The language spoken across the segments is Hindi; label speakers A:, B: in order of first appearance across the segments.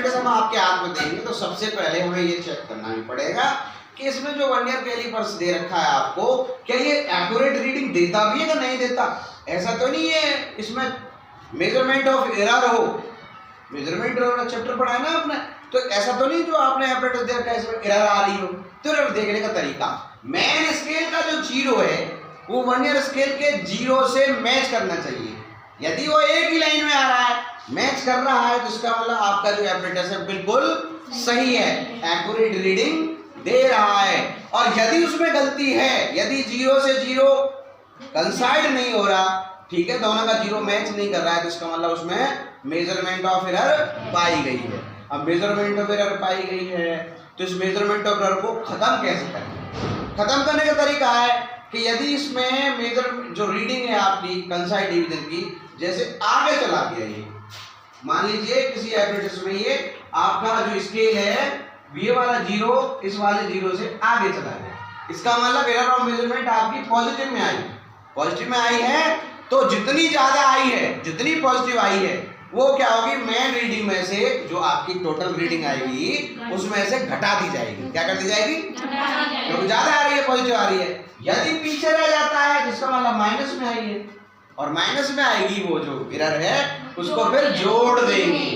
A: एपरेटस हम आपके हाथ में देंगे तो सबसे पहले हमें ये चेक करना भी पड़ेगा कि इसमें जो वर्नियर कैलिपर्स दे रखा है आपको, क्या ये एक्यूरेट रीडिंग देता भी है या नहीं देता। ऐसा तो नहीं है इसमें मेजरमेंट ऑफ एरर हो, मेजरमेंट वाला चैप्टर पढ़ा है ना आपने, तो ऐसा तो नहीं जो आपने एपरेटस दे रखा है इसमें एरर आ रही हो। तो एरर देखने का तरीका, मेन स्केल का जो 0 है वो वर्नियर स्केल के 0 से मैच करना चाहिए। यदि वो एक ही लाइन में आ रहा है, मैच कर रहा है, तो इसका मतलब आपका जो एपरेटस है बिल्कुल सही है, एक्यूरेट रीडिंग दे रहा है। और यदि उसमें गलती है, यदि 0 से 0 कंसाइड नहीं हो रहा, ठीक है, दोनों का 0 मैच नहीं कर रहा है, तो इसका मतलब उसमें मेजरमेंट ऑफ एरर पाई गई है। अब मेजरमेंट ऑफ एरर पाई गई है तो इस मेजरमेंट ऑफ एरर को खत्म कैसे करें। खत्म करने का तरीका है कि यदि इसमें मेजर जो रीडिंग है आपकी कंसाइड डिवीजन की, जैसे आगे चला गया, ये मान लीजिए किसी एपरेटस में ये आपका जो स्केल है ये वाला 0 इस वाले 0 से आगे चला गया, इसका मतलब एरर ऑफ मेजरमेंट आपकी पॉजिटिव में आई, पॉजिटिव में आई है। तो जितनी ज्यादा आई है, जितनी पॉजिटिव आई है, वो क्या होगी, मेन रीडिंग में से जो आपकी टोटल रीडिंग आएगी उसमें से घटा दी जाएगी। क्या कर दी जाएगी, क्योंकि ज्यादा आ रही है, पॉजिटिव आ रही है। यदि पीछे रह जाता है जिसका मतलब माइनस में आई है, और माइनस में आएगी वो जो एरर है उसको फिर जोड़ देंगे,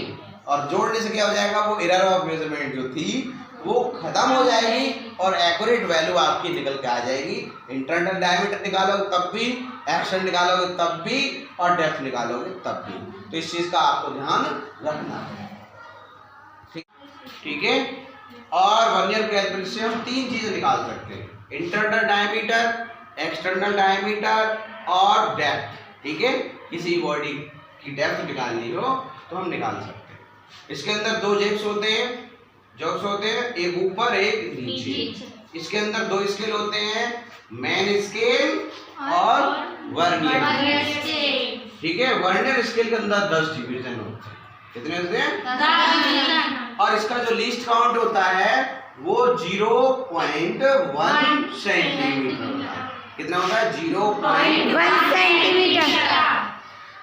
A: और जोड़ने से क्या हो जाएगा, वो एरर ऑफ मेजरमेंट जो थी वो खत्म हो जाएगी और एक्यूरेट वैल्यू आपकी निकल के आ जाएगी। इंटरनल डायमीटर निकालोगे तब भी, एक्शन निकालोगे तब भी, और डेप्थ निकालोगे तब भी। तो इस चीज का आपको ध्यान रखना है, ठीक है। और वर्नियर कैलिपर से हम 3 चीजें निकाल सकते हैं, इंटरनल डायमीटर, एक्सटर्नल डायमीटर और डेप्थ, ठीक है। किसी बॉडी की डेप्थ निकालनी हो तो हम निकाल सकते हैं। इसके अंदर 2 जेक्स होते हैं, जॉक्स होते हैं, एक ऊपर एक नीचे। इसके अंदर 2 स्केल होते हैं, मेन स्केल और वर्नियर स्केल, ठीक है। वर्नियर स्केल के अंदर 10 डिवीजन होते हैं, कितने होते हैं, 10। और इसका जो लीस्ट काउंट होता है वो 0.1 सेंटीमीटर होता है। कितना होता है, 0.1 सेंटीमीटर।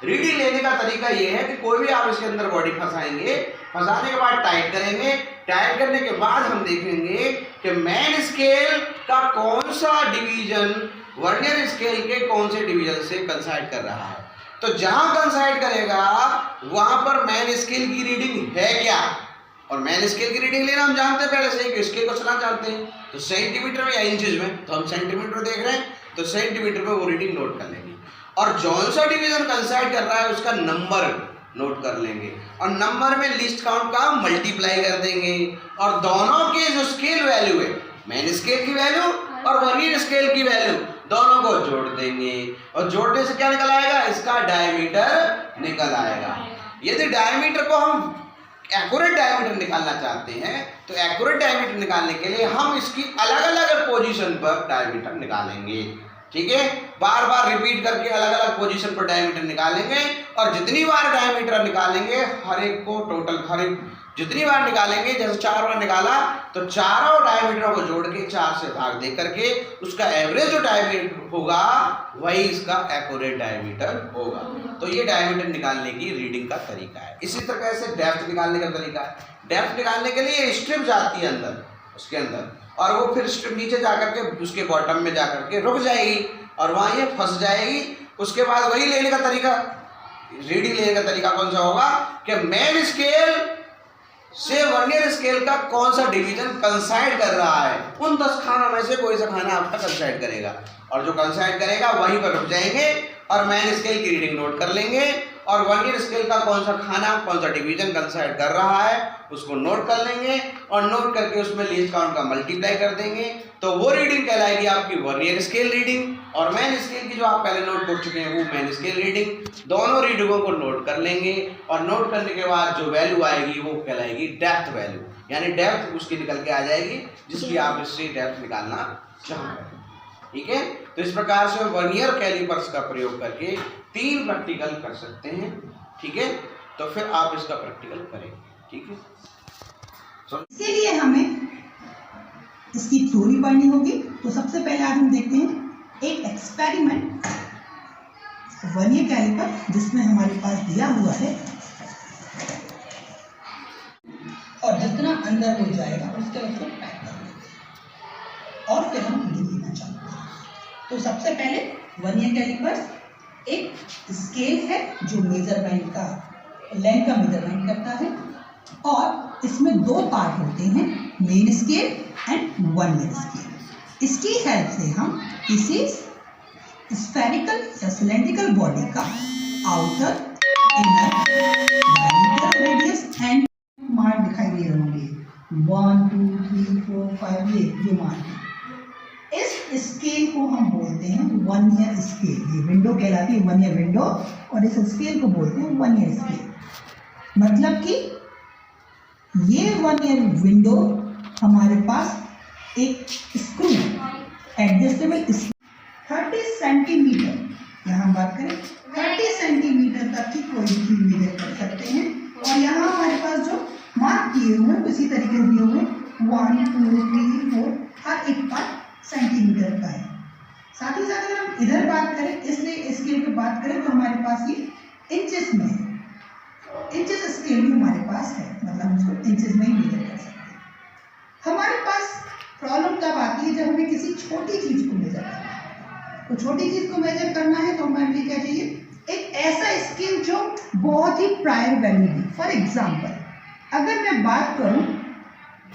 A: रीडिंग लेने का तरीका ये है कि कोई भी आप इसके अंदर बॉडी फंसाएंगे, फंसाने के बाद टाइट करेंगे, टाइट करने के बाद हम देखेंगे कि मेन स्केल का कौन सा डिवीजन वर्नियर स्केल के कौन से डिवीजन से कंसाइड कर रहा है। तो जहां कंसाइड करेगा वहां पर मेन स्केल की रीडिंग है क्या, और मेन स्केल की रीडिंग लेना हम जानते हैं पहले से ही, स्केल को चलाना जानते हैं, तो सेंटीमीटर में या इंचेस में, तो हम सेंटीमीटर देख रहे हैं तो सेंटीमीटर में वो रीडिंग नोट कर लेंगे। और जौन सा डिवीजन कंसाइड कर रहा है उसका नंबर नोट कर लेंगे, और नंबर में लिस्ट काउंट का मल्टीप्लाई कर देंगे, और दोनों के जो स्केल वैल्यू है, मेन स्केल की वैल्यू और वर्नियर स्केल की वैल्यू, दोनों को जोड़ देंगे, और जोड़ने से क्या निकल आएगा, इसका डायमीटर निकल आएगा। यदि डायमीटर को हम एक्यूरेट डायमीटर निकालना चाहते हैं तो एक्यूरेट डायमीटर निकालने के लिए हम इसकी अलग अलग पोजीशन पर डायमीटर निकालेंगे, ठीक है। बार बार रिपीट करके अलग अलग पोजीशन पर डायमीटर निकालेंगे, और जितनी बार डायमीटर निकालेंगे हर एक को टोटल, हर एक जितनी बार निकालेंगे, जैसे 4 बार निकाला तो चारों डायमीटरों को जोड़ के 4 से भाग दे करके उसका एवरेज जो डायमीटर होगा वही इसका एक्यूरेट डायमीटर होगा। तो ये डायमीटर निकालने की रीडिंग का तरीका है। इसी तरह से डेप्थ निकालने का तरीका है। डेप्थ निकालने के लिए स्ट्रिप जाती है अंदर, उसके अंदर, और वो फिर स्ट्रिप नीचे जाकर के उसके बॉटम में जाकर के रुक जाएगी और वहां ये फंस जाएगी। उसके बाद वही लेने का तरीका, रीडिंग लेने का तरीका कौन सा होगा कि मेन स्केल से वर्नियर स्केल का कौन सा डिवीजन कंसाइड कर रहा है, उन 10 खानों में से कोई सा खाना आपका कंसाइड करेगा, और जो कंसाइड करेगा वहीं पर रुक जाएंगे और मेन स्केल की रीडिंग नोट कर लेंगे, और वर्नियर स्केल का कौन सा खाना, कौन सा डिवीजन कंसाइड कर रहा है उसको नोट कर लेंगे, और नोट करके उसमें लीस्ट काउंट का मल्टीप्लाई कर देंगे, तो वो रीडिंग कहलाएगी आपकी वर्नियर स्केल रीडिंग। और मेन स्केल की जो आप पहले नोट कर चुके हैं वो मेन स्केल रीडिंग, दोनों रीडिंगों को नोट कर लेंगे, और नोट करने के बाद जो वैल्यू आएगी वो कहलाएगी डेप्थ वैल्यू, यानी डेप्थ उसकी निकल के आ जाएगी जिसकी आप इससे डेप्थ निकालना चाहते हैं, ठीक है। तो इस प्रकार से हम वर्नियर कैलिपर्स का प्रयोग करके 3 प्रैक्टिकल कर सकते हैं, ठीक है। तो फिर आप इसका प्रैक्टिकल करेंगे, ठीक है।
B: इसके लिए हमें इसकी थ्योरी पढ़नी होगी। तो सबसे पहले आज हम देखते हैं एक एक्सपेरिमेंट वर्नियर कैलिपर जिसमें हमारे पास दिया हुआ है और जितना अंदर हो जाएगा उसके उसको पैक कर देते हैं और फिर हम रीडिंग लेना चाहते हैं। तो सबसे पहले वर्नियर कैलिपर्स एक स्केल है जो मेजरमेंट का लेंथ का मेजरमेंट करता है और इसमें दो पार्ट होते हैं, main scale and vernier scale. इसकी हेल्प से हम किसी स्फेरिकल या सिलेंड्रिकल बॉडी का outer, inner, diameter, radius and mark दिखाई दे रहे होंगे 1 2 3 4 5 ये जो मार्क है। इस स्केल को हम बोलते हैं वर्नियर स्केल। ये विंडो कहलाती है वर्नियर विंडो और इस स्केल को बोलते हैं वर्नियर स्केल। मतलब कि ये वर्नियर विंडो हमारे पास एक स्क्रू एडजस्टेबल 30 सेंटीमीटर, यहाँ हम बात करें 30 सेंटीमीटर तक की कोई भी चीज मेजर कर सकते हैं। और यहाँ हमारे पास जो मार्क किए हुए हैं उसी तरीके से दिए हुए 1 2 3 4 हर एक पार्ट सेंटीमीटर का है। साथ ही साथ अगर हम इधर बात करें, इसलिए स्केल पे बात करें तो हमारे पास ये इंचेस में है, इंचेस स्केल भी हमारे पास है, मतलब हम उसको इंचेस में ही मेजर कर सकते हैं। हमारे पास प्रॉब्लम तब आती है जब हमें किसी छोटी चीज को मेजर करना है। तो छोटी चीज को मेजर करना है तो हमारे लिए क्या चाहिए, एक ऐसा स्केल जो बहुत ही प्रायर वैल्यू दे। फॉर एग्जाम्पल अगर मैं बात करूं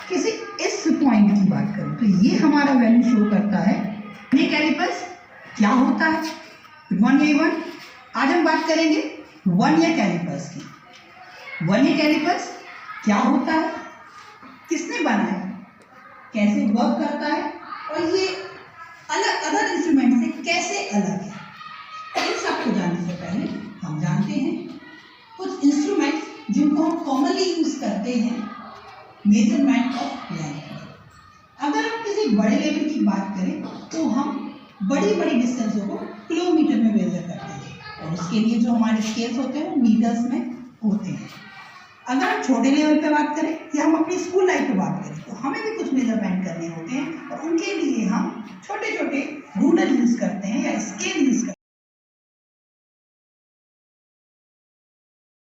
B: किसी इस पॉइंट की बात करूं तो ये हमारा वैल्यू शो करता है। ये कैलिपर्स क्या होता है, गुड मॉर्निंग एवरीवन। आज हम बात करेंगे वर्नियर कैलिपर्स की। वर्नियर कैलिपर्स क्या होता है, किसने बनाया, कैसे वर्क करता है और ये अलग अदर इंस्ट्रूमेंट से कैसे अलग है। इन सबको जानने से पहले हम जानते हैं कुछ इंस्ट्रूमेंट्स जिनको हम कॉमनली यूज करते हैं मेजरमेंट ऑफ लेंथ। अगर हम किसी बड़े लेवल की बात करें तो हम बड़ी बड़ी डिस्टेंसों को किलोमीटर में मेजर करते हैं और उसके लिए जो हमारे स्केल्स होते हैं वो मीटर्स में होते हैं। अगर हम छोटे लेवल पे बात करें या हम अपनी स्कूल लाइफ पे बात करें तो हमें भी कुछ मेजरमेंट करने होते हैं और उनके लिए हम छोटे छोटे रूलर